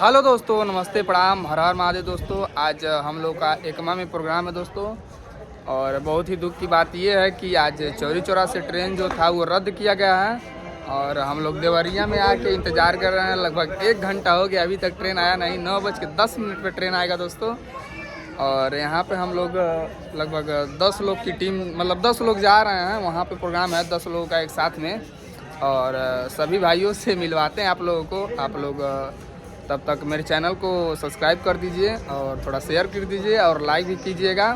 Hello दोस्तों, नमस्ते, प्रणाम, हर हर महादेव दोस्तों। आज हम लोग का एकमा में प्रोग्राम है दोस्तों। और बहुत ही दुख की बात ये है कि आज चौरी चौरा से ट्रेन जो था वो रद्द किया गया है। और हम लोग देवरिया में आके इंतज़ार कर रहे हैं। लगभग 1 घंटा हो गया, अभी तक ट्रेन आया नहीं। 9:10 पर ट्रेन आएगा दोस्तों। और यहाँ पे हम लोग लगभग 10 लोग की टीम, मतलब 10 लोग जा रहे हैं। वहाँ पे प्रोग्राम है 10 लोगों का एक साथ में। और सभी भाइयों से मिलवाते हैं आप लोगों को। आप लोग तब तक मेरे चैनल को सब्सक्राइब कर दीजिए और थोड़ा शेयर कर दीजिए और लाइक भी कीजिएगा।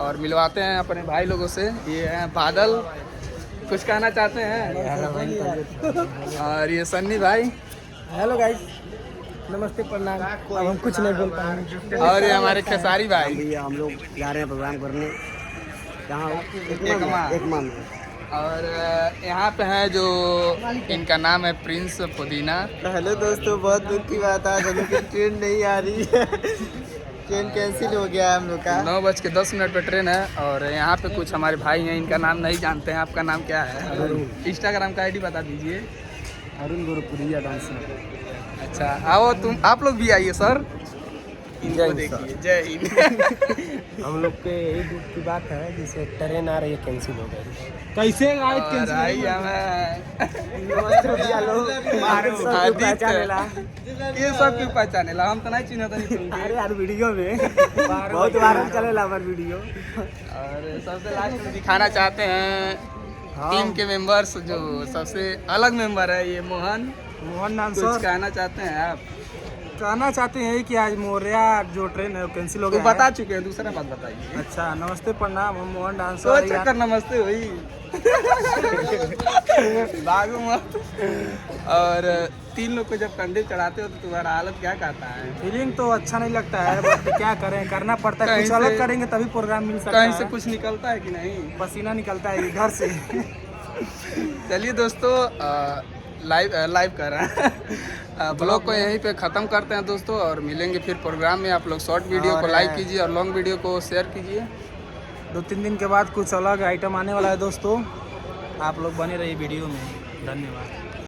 और मिलवाते हैं अपने भाई लोगों से। ये हैं बादल, कुछ कहना चाहते हैं। और ये सन्नी भाई। हेलो गाइस, नमस्ते, प्रणाम। अब हम कुछ नहीं बोल पाएंगे। और ये हमारे खेसारी भाई। भैया हम लोग जा रहे हैं प्रोग्राम करने एकमा। एकमा में। और यहाँ पे है जो इनका नाम है प्रिंस पुदीना। हेलो दोस्तों, बहुत दुख की बात है, हम लोग की ट्रेन नहीं आ रही है। ट्रेन कैंसिल हो गया है हम लोग का। 9:10 पे ट्रेन है। और यहाँ पे कुछ हमारे भाई हैं, इनका नाम नहीं जानते हैं। आपका नाम क्या है? इंस्टाग्राम का आईडी बता दीजिए। अरुण गुरुपुरिया डांसर। अच्छा, आओ आप लोग भी आइए सर। इनको देखिए। जय हिंद। हम लोग के एक दुख की बात है, जैसे ट्रेन आ रही है कैंसिल हो गई। कैसे आए कैंसिल? ये सब क्यों पहचाने ला? हम तो नहीं चिन्ह था। अरे यार वीडियो में बहुत बार चलेला हमार वीडियो। और सबसे लास्ट में दिखाना चाहते हैं टीम के मेंबर्स, जो सबसे अलग मेंबर है ये मोहन नाम। कुछ कहना चाहते हैं आप? कहना चाहते हैं कि आज मोरिया जो ट्रेन है वो कैंसिल हो गया। बता चुके हैं, दूसरा बात बताइए। अच्छा, नमस्ते, प्रणाम, हम मोहन डांसर। तो चक्कर नमस्ते हुई। भागो मत। और 3 लोग को जब कंधे चढ़ाते हो तो तुम्हारा हालत क्या कहता है? फीलिंग तो अच्छा नहीं लगता है, बट क्या करें, करना पड़ता है। कुछ अलग करेंगे तभी प्रोग्राम मिल सकता है। कहीं से कुछ निकलता है कि नहीं? पसीना निकलता है इधर से। चलिए दोस्तों, लाइव कर रहे हैं। ब्लॉग को यहीं पे ख़त्म करते हैं दोस्तों। और मिलेंगे फिर प्रोग्राम में। आप लोग शॉर्ट वीडियो को लाइक कीजिए और लॉन्ग वीडियो को शेयर कीजिए। 2-3 दिन के बाद कुछ अलग आइटम आने वाला है दोस्तों। आप लोग बने रहिए वीडियो में। धन्यवाद।